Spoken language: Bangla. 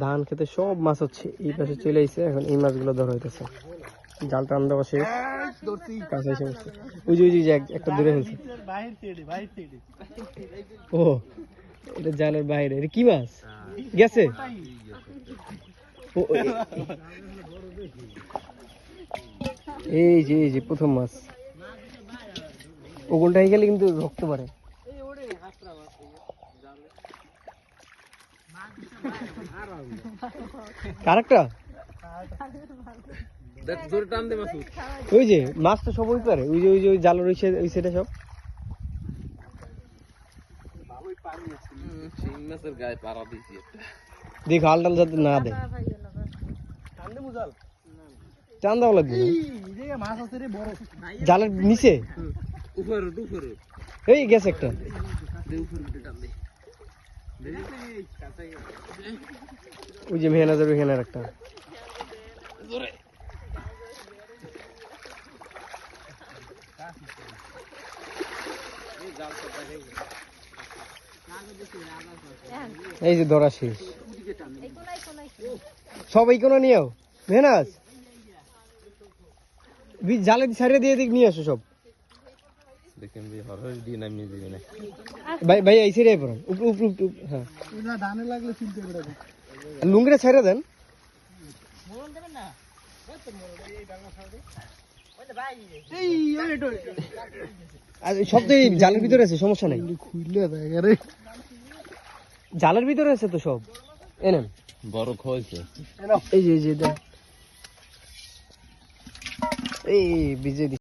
ধান খেতে সব মাছ হচ্ছে এই পাশে চলে আইছে, এখন এই মাছগুলো ধরা হইতেছে। জাল টান দেওয়া শেষ, কাছে এসে বসছে। ওই যে একটা দূরে ফেলছে। ও এটা জালের বাইরে, এটা কি মাছ গেছে? এই যে প্রথম মাছ, ওগুলটাই গেলে কিন্তু রক্ত পারে। কারেক্টটা ওই যে মাছ তো সব ওই পারে, ওই যে জাল রয়েছে ওই সাইডে সব। দেখ হালটাল যাতে না দেয়, টান দেওয়া লাগবে জালের নিচে। এই গেছে একটা, ওই যে মেহনাজের ওইখানে একটা। এই যে ধরা শেষ সব, এই কোনো নিয়েও মেহনাজ জালে ছাড়িয়ে দিয়ে দিক নিয়ে আসো সব। ভাই এই ছেড়ে পড়েন, হ্যাঁ লুঙ্গিটা ছেড়ে দেন। সব তো এই জালের ভিতরে আছে, সমস্যা নাই, জালের ভিতরে আছে তো সব। এনেন বড় খোঁজছে, এই যে এই ভিজে